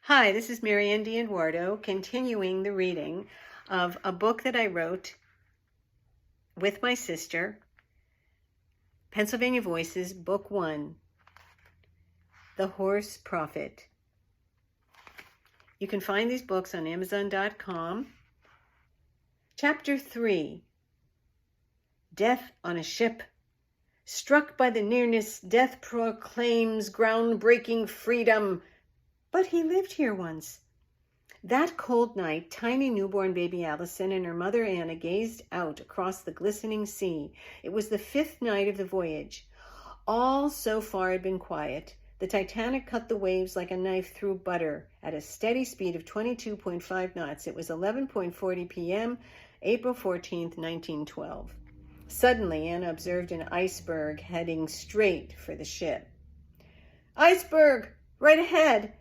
Hi, this is MaryAnn DiEdwardo, continuing the reading of a book that I wrote with my sister, Pennsylvania Voices, Book 1, The Horse Prophet. You can find these books on Amazon.com. Chapter 3, Death on a Ship. Struck by the nearness, death proclaims groundbreaking freedom. But he lived here once. That cold night, tiny newborn baby Allison and her mother Anna gazed out across the glistening sea. It was the 5th night of the voyage. All so far had been quiet. The Titanic cut the waves like a knife through butter at a steady speed of 22.5 knots. It was 11:40 p.m., April 14th, 1912. Suddenly, Anna observed an iceberg heading straight for the ship. "Iceberg! Right ahead!"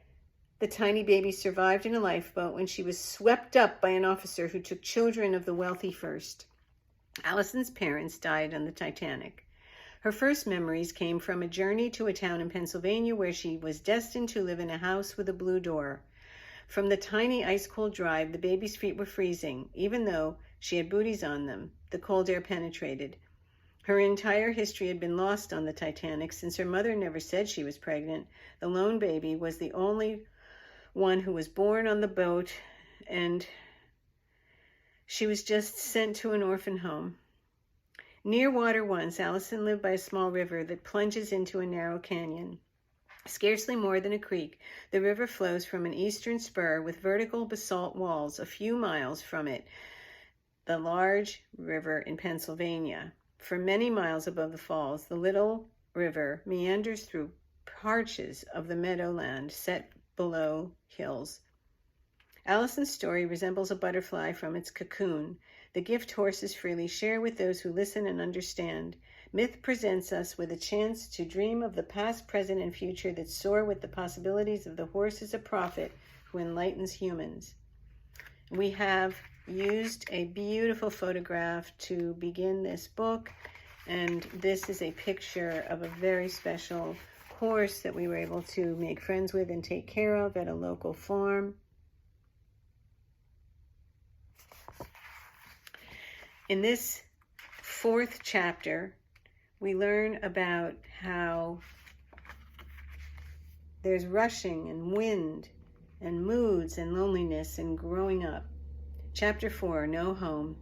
The tiny baby survived in a lifeboat when she was swept up by an officer who took children of the wealthy first. Allison's parents died on the Titanic. Her first memories came from a journey to a town in Pennsylvania where she was destined to live in a house with a blue door. From the tiny ice-cold drive, the baby's feet were freezing, even though she had booties on them. The cold air penetrated. Her entire history had been lost on the Titanic since her mother never said she was pregnant. The lone baby was the only one who was born on the boat, and she was just sent to an orphan home. Near water once, Allison lived by a small river that plunges into a narrow canyon. Scarcely more than a creek, the river flows from an eastern spur with vertical basalt walls a few miles from it, the large river in Pennsylvania. For many miles above the falls, the little river meanders through parches of the meadowland set below hills. Allison's story resembles a butterfly from its cocoon, the gift horses freely share with those who listen and understand. Myth presents us with a chance to dream of the past, present, and future that soar with the possibilities of the horse as a prophet who enlightens humans. We have used a beautiful photograph to begin this book, and this is a picture of a very special horse that we were able to make friends with and take care of at a local farm. In this 4th chapter, we learn about how there's rushing and wind and moods and loneliness and growing up. Chapter 4, No Home.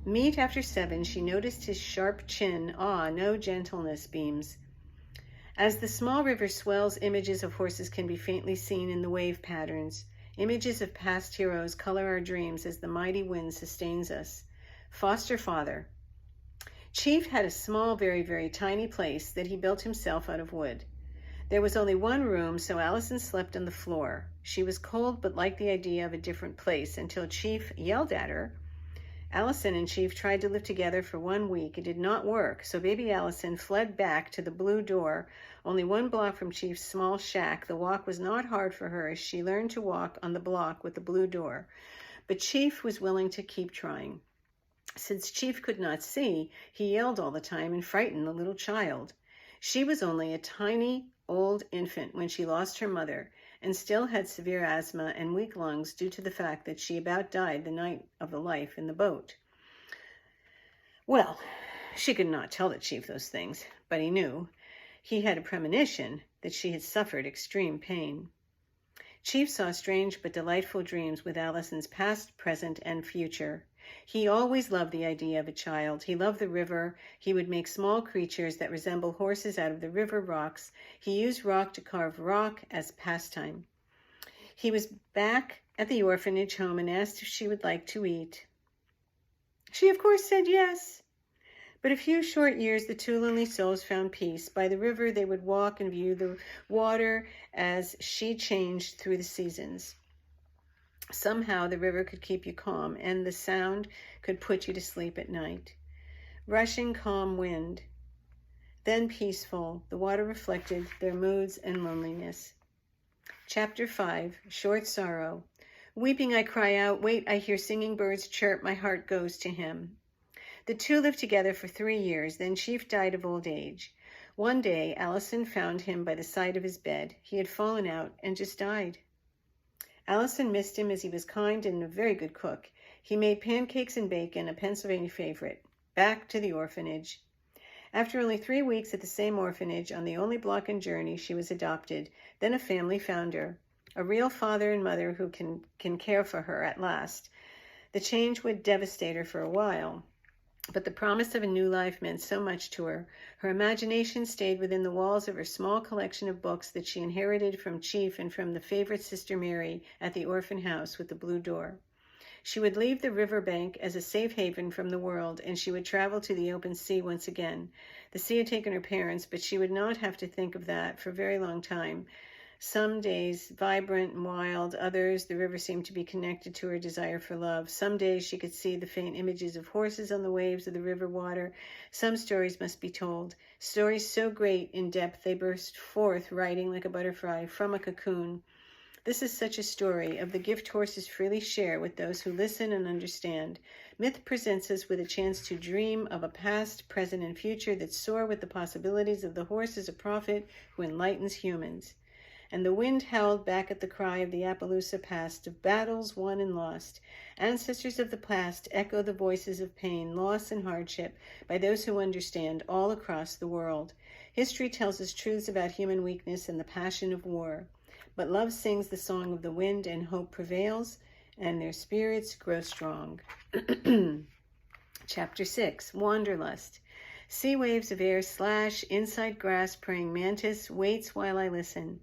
Meet after 7, she noticed his sharp chin. No gentleness beams. As the small river swells, images of horses can be faintly seen in the wave patterns. Images of past heroes color our dreams as the mighty wind sustains us. Foster father. Chief had a small, very, very tiny place that he built himself out of wood. There was only one room, so Allison slept on the floor. She was cold but liked the idea of a different place until Chief yelled at her. Allison and Chief tried to live together for 1 week. It did not work, so baby Allison fled back to the blue door, only 1 block from Chief's small shack. The walk was not hard for her as she learned to walk on the block with the blue door. But Chief was willing to keep trying. Since Chief could not see, he yelled all the time and frightened the little child. She was only a tiny old infant when she lost her mother, and still had severe asthma and weak lungs due to the fact that she about died the night of the life in the boat. Well, she could not tell the Chief those things, but he knew. He had a premonition that she had suffered extreme pain. Chief saw strange but delightful dreams with Allison's past, present, and future. He always loved the idea of a child. He loved the river. He would make small creatures that resemble horses out of the river rocks. He used rock to carve rock as pastime. He was back at the orphanage home and asked if she would like to eat. She, of course, said yes. But a few short years, the 2 lonely souls found peace. By the river, they would walk and view the water as she changed through the seasons. Somehow the river could keep you calm, and the sound could put you to sleep at night. Rushing, calm wind. Then peaceful, the water reflected their moods and loneliness. Chapter 5, Short Sorrow. Weeping I cry out, wait, I hear singing birds chirp, my heart goes to him. The 2 lived together for 3 years, then Chief died of old age. One day, Allison found him by the side of his bed. He had fallen out and just died. Allison missed him as he was kind and a very good cook. He made pancakes and bacon, a Pennsylvania favorite. Back to the orphanage. After only 3 weeks at the same orphanage, on the only block in Journey, she was adopted. Then a family found her, a real father and mother who can care for her at last. The change would devastate her for a while, but the promise of a new life meant so much to her. Her imagination stayed within the walls of her small collection of books that she inherited from Chief and from the favorite Sister Mary at the orphan house with the blue door. She would leave the river bank as a safe haven from the world, and she would travel to the open sea once again. The sea had taken her parents, but she would not have to think of that for a very long time. Some days vibrant and wild, others the river seemed to be connected to her desire for love. Some days she could see the faint images of horses on the waves of the river water. Some stories must be told, stories so great in depth they burst forth, riding like a butterfly from a cocoon. This is such a story of the gift horses freely share with those who listen and understand. Myth presents us with a chance to dream of a past, present, and future that soar with the possibilities of the horse as a prophet who enlightens humans. And the wind howled back at the cry of the Appaloosa past, of battles won and lost. Ancestors of the past echo the voices of pain, loss, and hardship by those who understand all across the world. History tells us truths about human weakness and the passion of war. But love sings the song of the wind, and hope prevails, and their spirits grow strong. Chapter 6, Wanderlust. Sea waves of air slash, inside grass praying mantis waits while I listen.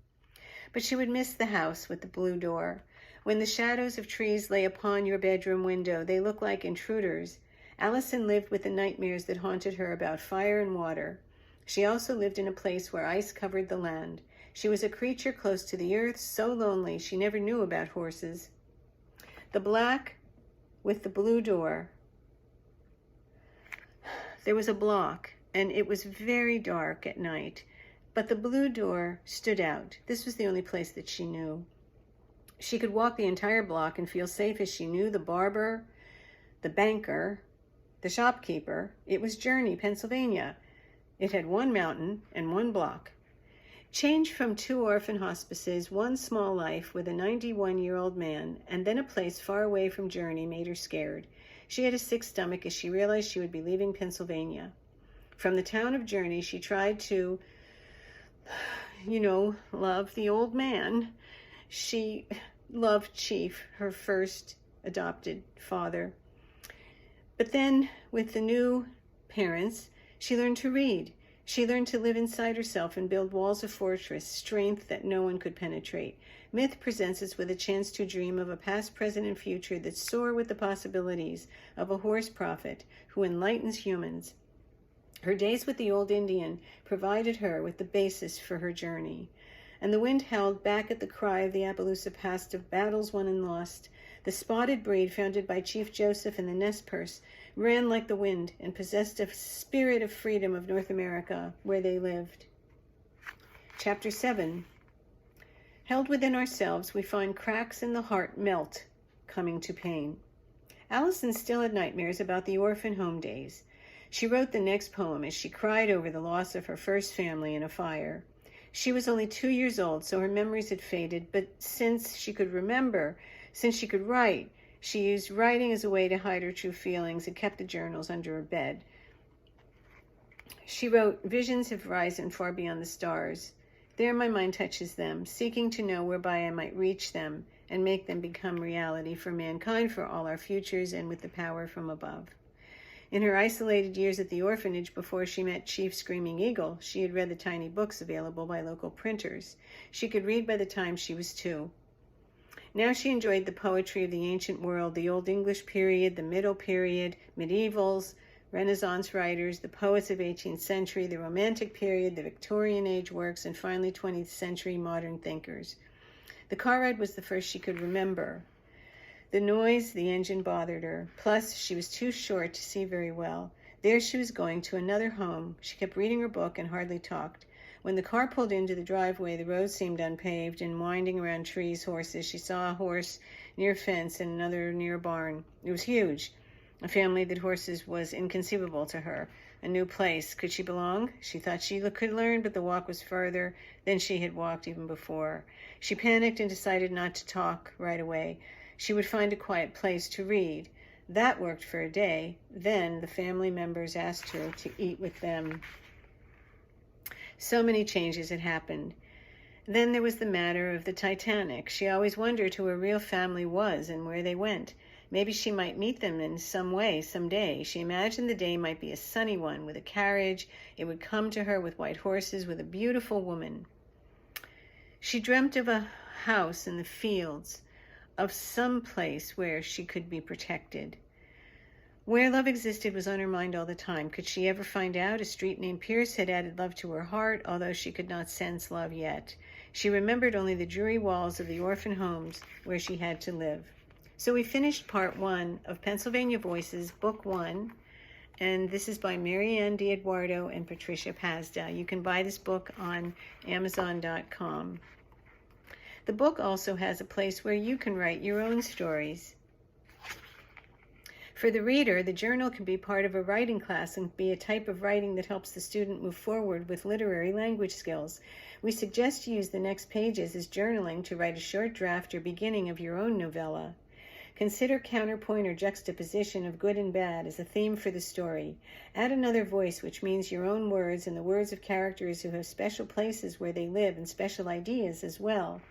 But she would miss the house with the blue door. When the shadows of trees lay upon your bedroom window, they looked like intruders. Allison lived with the nightmares that haunted her about fire and water. She also lived in a place where ice covered the land. She was a creature close to the earth, so lonely she never knew about horses. The black with the blue door. There was a block, and it was very dark at night, but the blue door stood out. This was the only place that she knew. She could walk the entire block and feel safe as she knew the barber, the banker, the shopkeeper. It was Journey, Pennsylvania. It had one mountain and one block. Change from 2 orphan hospices, 1 small life with a 91-year-old man, and then a place far away from Journey made her scared. She had a sick stomach as she realized she would be leaving Pennsylvania. From the town of Journey, she tried to, love the old man. She loved Chief, her first adopted father. But then, with the new parents, she learned to read. She learned to live inside herself and build walls of fortress, strength that no one could penetrate. Myth presents us with a chance to dream of a past, present, and future that soar with the possibilities of a horse prophet who enlightens humans. Her days with the old Indian provided her with the basis for her journey. And the wind howled back at the cry of the Appaloosa past of battles won and lost. The spotted breed founded by Chief Joseph and the Nez Perce ran like the wind and possessed a spirit of freedom of North America where they lived. Chapter 7. Held within ourselves, we find cracks in the heart melt, coming to pain. Allison still had nightmares about the orphan home days. She wrote the next poem as she cried over the loss of her first family in a fire. She was only 2 years old, so her memories had faded, but since she could write, she used writing as a way to hide her true feelings and kept the journals under her bed. She wrote, "Visions have risen far beyond the stars. There my mind touches them, seeking to know whereby I might reach them and make them become reality for mankind, for all our futures, and with the power from above." In her isolated years at the orphanage before she met Chief Screaming Eagle, she had read the tiny books available by local printers. She could read by the time she was 2. Now she enjoyed the poetry of the ancient world, the Old English period, the Middle period, medievals, Renaissance writers, the poets of 18th century, the Romantic period, the Victorian age works, and finally 20th century modern thinkers. The car ride was the first she could remember. The noise, the engine bothered her. Plus, she was too short to see very well. There she was going to another home. She kept reading her book and hardly talked. When the car pulled into the driveway, the road seemed unpaved, and winding around trees, horses, she saw a horse near a fence and another near a barn. It was huge. A family that horses was inconceivable to her. A new place. Could she belong? She thought she could learn, but the walk was further than she had walked even before. She panicked and decided not to talk right away. She would find a quiet place to read. That worked for a day. Then the family members asked her to eat with them. So many changes had happened. Then there was the matter of the Titanic. She always wondered who her real family was and where they went. Maybe she might meet them in some way someday. She imagined the day might be a sunny one with a carriage. It would come to her with white horses, with a beautiful woman. She dreamt of a house in the fields, of some place where she could be protected. Where love existed was on her mind all the time. Could she ever find out? A street named Pierce had added love to her heart, although she could not sense love yet. She remembered only the dreary walls of the orphan homes where she had to live. So we finished part 1 of Pennsylvania Voices, Book 1, and this is by MaryAnn DiEdwardo and Patricia Pasda. You can buy this book on Amazon.com. The book also has a place where you can write your own stories. For the reader, the journal can be part of a writing class and be a type of writing that helps the student move forward with literary language skills. We suggest you use the next pages as journaling to write a short draft or beginning of your own novella. Consider counterpoint or juxtaposition of good and bad as a theme for the story. Add another voice, which means your own words and the words of characters who have special places where they live and special ideas as well.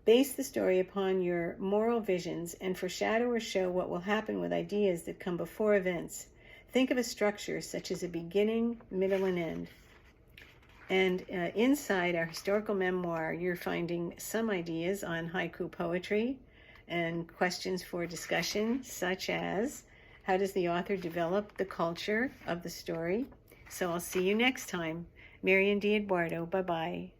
Base the story upon your moral visions and foreshadow or show what will happen with ideas that come before events. Think of a structure such as a beginning, middle, and end. And inside our historical memoir, you're finding some ideas on haiku poetry and questions for discussion, such as how does the author develop the culture of the story? So I'll see you next time. MaryAnn DiEdwardo. Bye-bye.